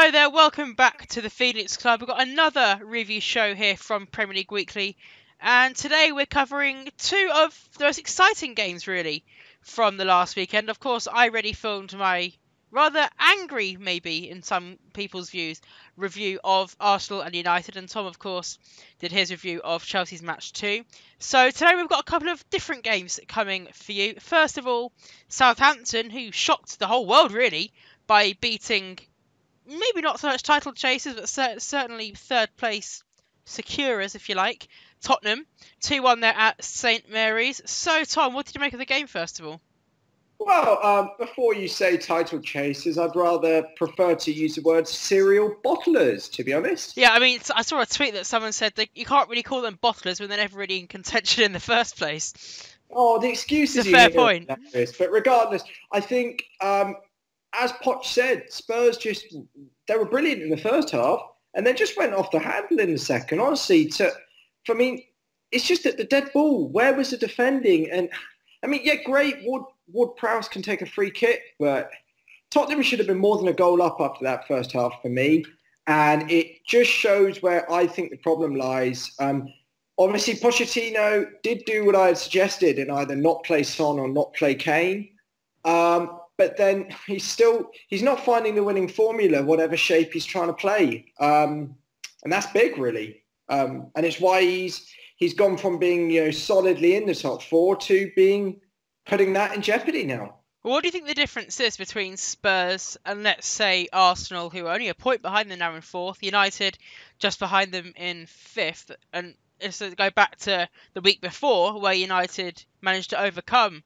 Hello there, welcome back to the Phoenix Club. We've got another review show here from Premier League Weekly, and today we're covering two of the most exciting games really from the last weekend. Of course, I already filmed my rather angry, maybe in some people's views, review of Arsenal and United, and Tom, of course, did his review of Chelsea's match too. So today we've got a couple of different games coming for you. First of all, Southampton, who shocked the whole world really by beating maybe not so much title chasers, but certainly third place securers, if you like. Tottenham, 2-1 there at St Mary's. So, Tom, what did you make of the game, first of all? Well, before you say title chasers, I'd rather prefer to use the word serial bottlers, to be honest. Yeah, I mean, I saw a tweet that someone said that you can't really call them bottlers when they're never really in contention in the first place. Oh, the excuses it's a fair point. But regardless, I think, as Poch said, Spurs they were brilliant in the first half and then just went off the handle in the second. Honestly, it's just that the dead ball, where was the defending? And I mean, yeah, great, Ward-Prowse can take a free kick, but Tottenham should have been more than a goal up after that first half for me. And it just shows where I think the problem lies. Obviously, Pochettino did do what I had suggested and either not play Son or not play Kane. But then he's not finding the winning formula, whatever shape he's trying to play. And that's big, really. And it's why he's gone from being solidly in the top four to putting that in jeopardy now. Well, what do you think the difference is between Spurs and, let's say, Arsenal, who are only a point behind them now in fourth, United just behind them in fifth, and so go back to the week before where United managed to overcome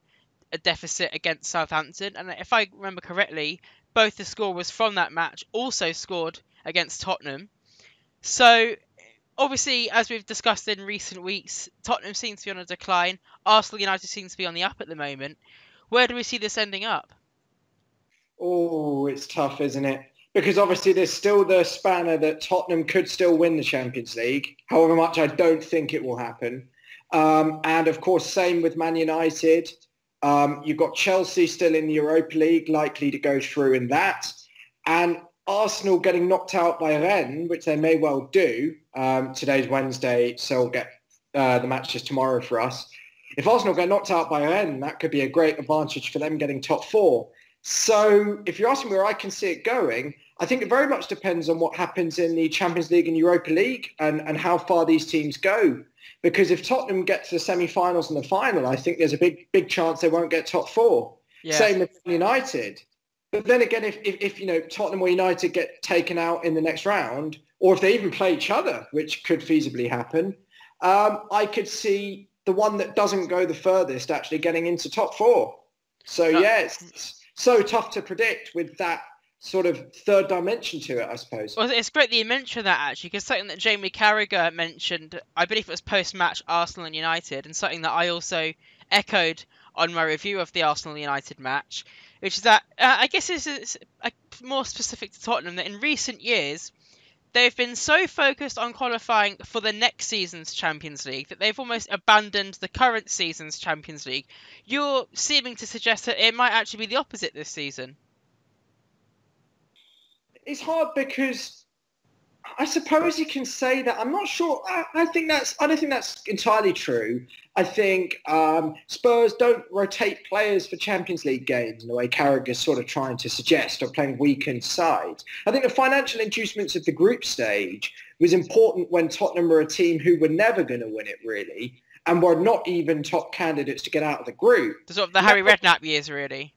a deficit against Southampton, and if I remember correctly, both the scorers from that match also scored against Tottenham. So obviously, as we've discussed in recent weeks, Tottenham seems to be on a decline. Arsenal United seems to be on the up at the moment. Where do we see this ending up? Oh, it's tough, isn't it? Because obviously there's still the spanner that Tottenham could still win the Champions League, however much I don't think it will happen. And of course, same with Man United. You've got Chelsea still in the Europa League, likely to go through in that. And Arsenal getting knocked out by Rennes, which they may well do. Today's Wednesday, so we'll get the matches tomorrow for us. If Arsenal get knocked out by Rennes, that could be a great advantage for them getting top four. So if you're asking me where I can see it going, I think it very much depends on what happens in the Champions League and Europa League and how far these teams go. Because if Tottenham get to the semi-finals and the final, I think there's a big chance they won't get top four. Yeah. Same with United. But then again, if Tottenham or United get taken out in the next round, or if they even play each other, which could feasibly happen, I could see the one that doesn't go the furthest actually getting into top four. So it's so tough to predict with that sort of third dimension to it, I suppose. Well, it's great that you mentioned that, actually, because something that Jamie Carragher mentioned, I believe it was post-match Arsenal and United, and something that I also echoed on my review of the Arsenal-United match, which is that, I guess this is more specific to Tottenham, that in recent years, they've been so focused on qualifying for the next season's Champions League that they've almost abandoned the current season's Champions League. You're seeming to suggest that it might actually be the opposite this season. It's hard because I suppose you can say that. I'm not sure. I don't think that's entirely true. I think Spurs don't rotate players for Champions League games in the way Carragher's sort of trying to suggest, or playing weakened sides. I think the financial inducements of the group stage was important when Tottenham were a team who were never going to win it, really, and were not even top candidates to get out of the group. Sort of the Harry Redknapp years, really.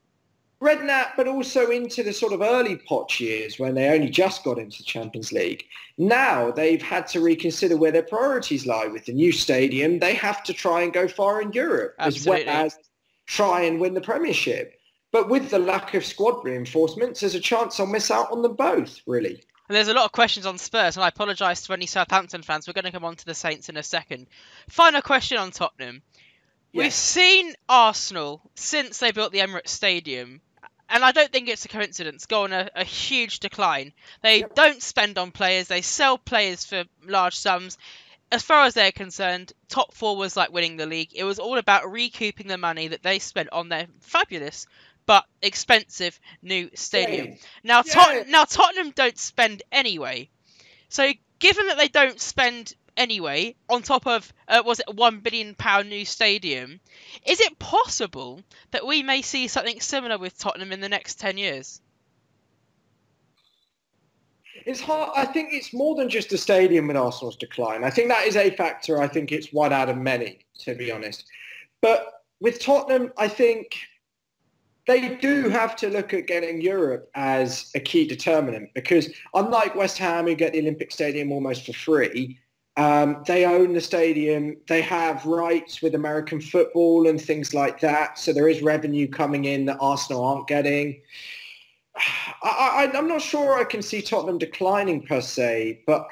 Redknapp, but also into the sort of early Poch years when they only just got into the Champions League. Now they've had to reconsider where their priorities lie. With the new stadium, they have to try and go far in Europe, Absolutely. As well as try and win the Premiership. But with the lack of squad reinforcements, there's a chance I'll miss out on them both, really. And there's a lot of questions on Spurs, and I apologise to any Southampton fans. We're going to come on to the Saints in a second. Final question on Tottenham. Yes. We've seen Arsenal, since they built the Emirates Stadium, and I don't think it's a coincidence, go on a huge decline. They don't spend on players. They sell players for large sums. As far as they're concerned, top four was like winning the league. It was all about recouping the money that they spent on their fabulous but expensive new stadium. Shame. Now, Yeah. now Tottenham don't spend anyway. So given that they don't spend anyway, on top of was it a £1 billion new stadium, is it possible that we may see something similar with Tottenham in the next 10 years? It's hard. I think it's more than just the stadium with Arsenal's decline. I think that is a factor. I think it's one out of many, to be honest. But with Tottenham, I think they do have to look at getting Europe as a key determinant because unlike West Ham, who get the Olympic Stadium almost for free, they own the stadium. They have rights with American football and things like that. So there is revenue coming in that Arsenal aren't getting. I'm not sure I can see Tottenham declining per se, but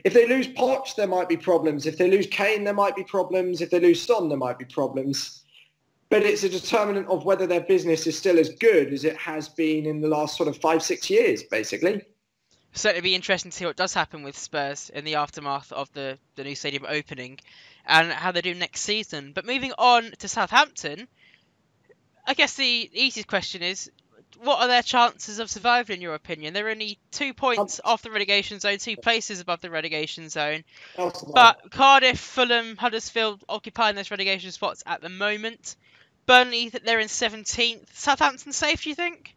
if they lose Poch, there might be problems. If they lose Kane, there might be problems. If they lose Son, there might be problems. But it's a determinant of whether their business is still as good as it has been in the last sort of 5-6 years, basically. Certainly be interesting to see what does happen with Spurs in the aftermath of the new stadium opening and how they do next season. But moving on to Southampton, I guess the easiest question is, what are their chances of surviving in your opinion? They're only 2 points off the relegation zone, 2 places above the relegation zone. But Cardiff, Fulham, Huddersfield occupying those relegation spots at the moment. Burnley, they're in 17th. Southampton safe, do you think?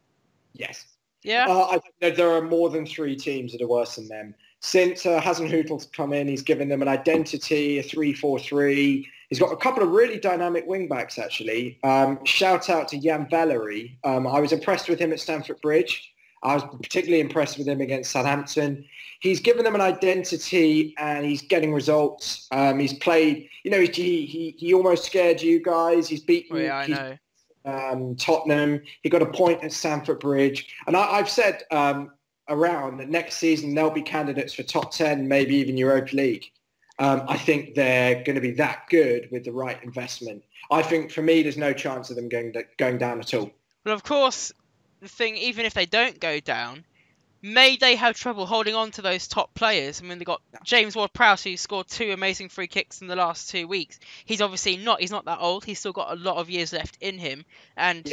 Yes. Yeah? I think there are more than 3 teams that are worse than them. Since Hasenhüttl's come in, he's given them an identity, a 3-4-3. He's got a couple of really dynamic wing-backs, actually. Shout out to Jan Valery. I was impressed with him at Stamford Bridge. I was particularly impressed with him against Southampton. He's given them an identity and he's getting results. He's played, he almost scared you guys. He's beaten I know. Tottenham. He got a point at Stamford Bridge. And I've said around that next season they'll be candidates for top 10, maybe even Europa League. I think they're going to be that good with the right investment. I think, for me, there's no chance of them going down at all. Well, of course, the thing, even if they don't go down, may they have trouble holding on to those top players? I mean, they've got James Ward-Prowse, who scored 2 amazing free kicks in the last 2 weeks. He's obviously he's not that old. He's still got a lot of years left in him. And,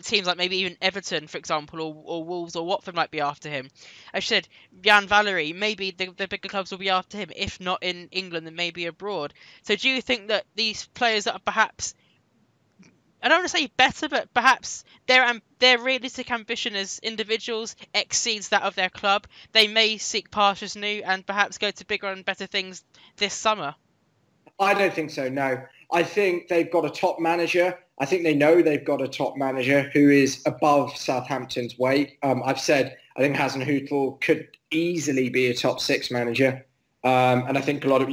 teams like maybe even Everton, for example, or Wolves or Watford might be after him. As I said, Jan Valery, maybe the bigger clubs will be after him, if not in England, then maybe abroad. So do you think that these players that are perhaps, I don't want to say better, but perhaps their realistic ambition as individuals exceeds that of their club, they may seek pastures new and perhaps go to bigger and better things this summer? I don't think so, no. I think they've got a top manager. I think they know they've got a top manager who is above Southampton's weight. I've said I think Hasenhüttl could easily be a top 6 manager. And I think a lot of,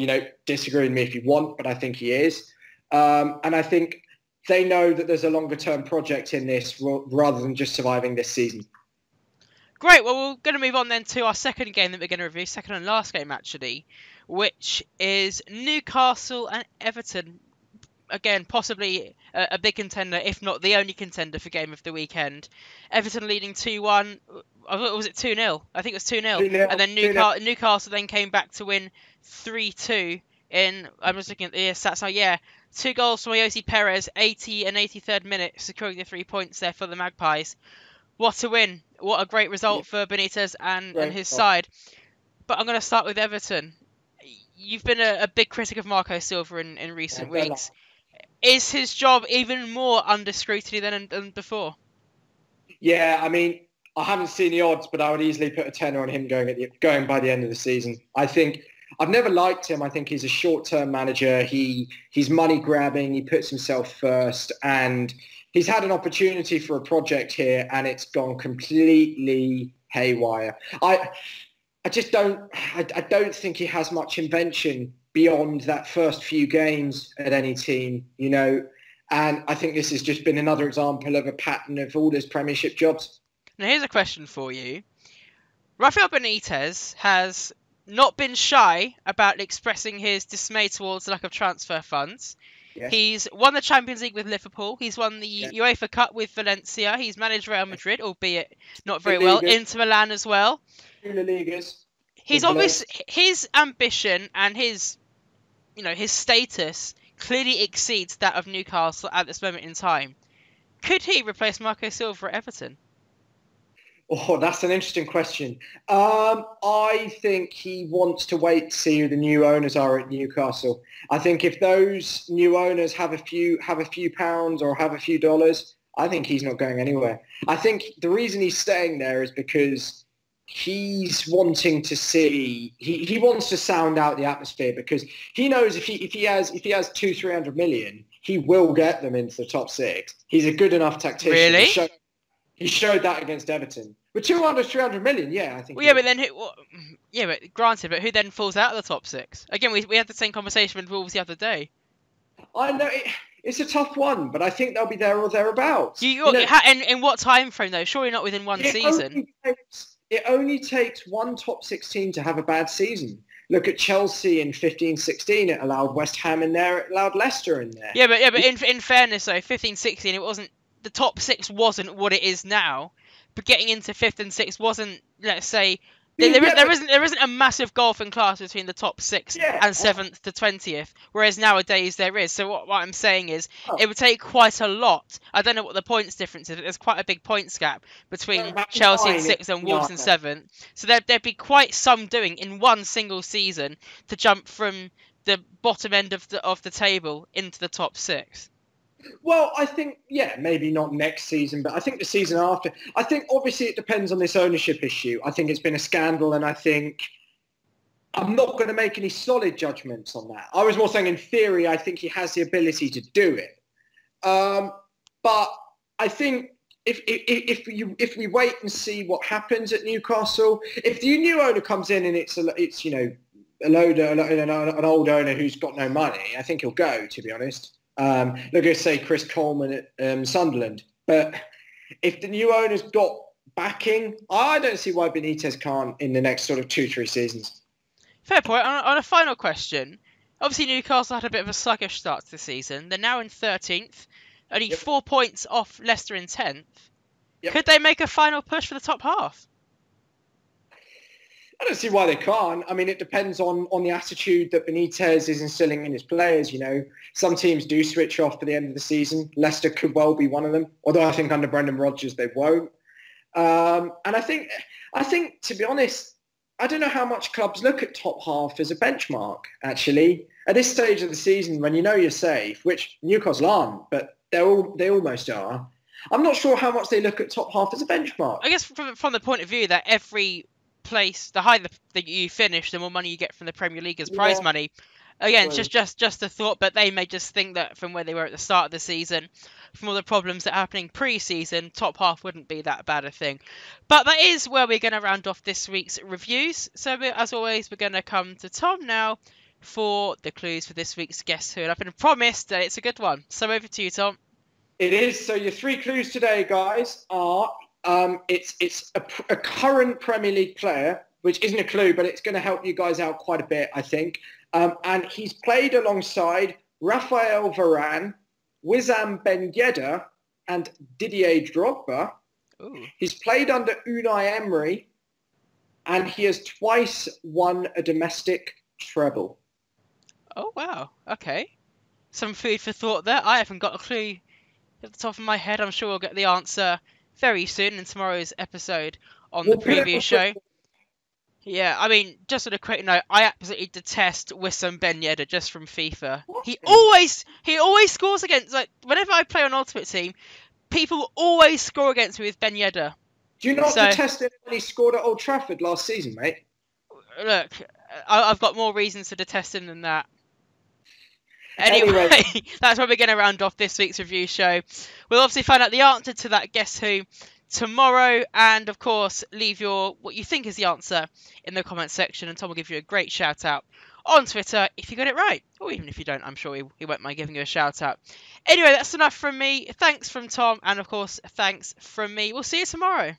disagree with me if you want, but I think he is. And I think they know that there's a longer-term project in this rather than just surviving this season. Great. Well, we're going to move on then to our second game that we're going to review, second and last game actually, which is Newcastle and Everton. Again, possibly a big contender, if not the only contender for game of the weekend. Everton leading 2-1. Was it 2-0? I think it was 2-0. And then Newcastle then came back to win 3-2 in, I'm just looking at the stats now, yeah. 2 goals from Jose Perez, 80 and 83rd minute, securing the 3 points there for the Magpies. What a win. What a great result for Benítez and his side. But I'm going to start with Everton. You've been a big critic of Marco Silva in recent weeks. Is his job even more under scrutiny than before? Yeah, I mean, I haven't seen the odds, but I would easily put a tenner on him going by the end of the season. I think I've never liked him. I think he's a short-term manager. He's money-grabbing. He puts himself first. And he's had an opportunity for a project here, and it's gone completely haywire. I don't think he has much invention beyond that first few games at any team, And I think this has just been another example of a pattern of all his Premiership jobs. Now, here's a question for you. Rafael Benítez has not been shy about expressing his dismay towards the lack of transfer funds. Yes. He's won the Champions League with Liverpool. He's won the UEFA Cup with Valencia. He's managed Real Madrid, albeit not very well. Inter Milan as well. He's obvious. His ambition and his status clearly exceeds that of Newcastle at this moment in time. Could he replace Marco Silva at Everton? Oh, that's an interesting question. I think he wants to wait to see who the new owners are at Newcastle. I think if those new owners have a few pounds or have a few dollars, I think he's not going anywhere. I think the reason he's staying there is because he's wanting to see he wants to sound out the atmosphere, because he knows if he has 200-300 million, he will get them into the top six. He's a good enough tactician. Really? He showed that against Everton. With 300 million, yeah, I think. Well, yeah, but then but granted, but who then falls out of the top six? Again, we had the same conversation with Wolves the other day. I know it's a tough one, but I think they'll be there or thereabouts. In what time frame though? Surely not within one season. It only takes one top 16 to have a bad season. Look at Chelsea in 15-16. It allowed West Ham in there. It allowed Leicester in there. Yeah, but in fairness though, 15-16, it wasn't, the top six wasn't what it is now. But getting into 5th and 6th wasn't, let's say, there isn't a massive golfing class between the top 6 and 7th to 20th, whereas nowadays there is. So what I'm saying is it would take quite a lot. I don't know what the points difference is, but there's quite a big points gap between Chelsea in 6th and Wolves in 7th. So there'd be quite some doing in one single season to jump from the bottom end of the table into the top 6. Well, I think, maybe not next season, but I think the season after. I think obviously it depends on this ownership issue. I think it's been a scandal, and I think I'm not going to make any solid judgments on that. I was more saying in theory, I think he has the ability to do it. But I think if we wait and see what happens at Newcastle, if the new owner comes in and it's an old owner who's got no money, I think he'll go, to be honest. Look at, say, Chris Coleman at Sunderland. But if the new owner's got backing, I don't see why Benítez can't in the next sort of 2-3 seasons. Fair point. On a final question, obviously Newcastle had a bit of a sluggish start to the season. They're now in 13th, only 4 points off Leicester in 10th. Yep. Could they make a final push for the top half? I don't see why they can't. I mean, it depends on the attitude that Benítez is instilling in his players. You know, some teams do switch off for the end of the season. Leicester could well be one of them, although I think under Brendan Rodgers they won't. And I think, to be honest, I don't know how much clubs look at top half as a benchmark, actually. At this stage of the season, when you know you're safe, which Newcastle aren't, but they almost are, I'm not sure how much they look at top half as a benchmark. I guess from the point of view that every place, the higher that you finish, the more money you get from the Premier League as prize money. Again, just a thought, but they may just think that from where they were at the start of the season, from all the problems that are happening pre-season, top half wouldn't be that bad a thing. But that is where we're going to round off this week's reviews. So as always, we're going to come to Tom now for the clues for this week's Guess Who. And I've been promised that it's a good one. So over to you, Tom. It is. So your 3 clues today, guys, are it's a current Premier League player, which isn't a clue, but it's going to help you guys out quite a bit, I think. And he's played alongside Rafael Varane, Wissam Ben Yedder, and Didier Drogba. Ooh. He's played under Unai Emery, and he has twice won a domestic treble. Oh, wow. Okay. Some food for thought there. I haven't got a clue at the top of my head. I'm sure we'll get the answer very soon in tomorrow's episode on the preview show. Yeah, I mean, just on a quick note, I absolutely detest Wissam Ben Yedder just from FIFA. He always scores against, like, whenever I play on Ultimate Team, people always score against me with Ben Yedder. Do you not detest him when he scored at Old Trafford last season, mate? Look, I've got more reasons to detest him than that. Anyway, that's where we're going to round off this week's review show. We'll obviously find out the answer to that Guess Who tomorrow, and of course leave what you think is the answer in the comments section, and Tom will give you a great shout out on Twitter if you got it right, or even if you don't, I'm sure he won't mind giving you a shout out. Anyway, that's enough from me. Thanks from Tom, and of course thanks from me. We'll see you tomorrow.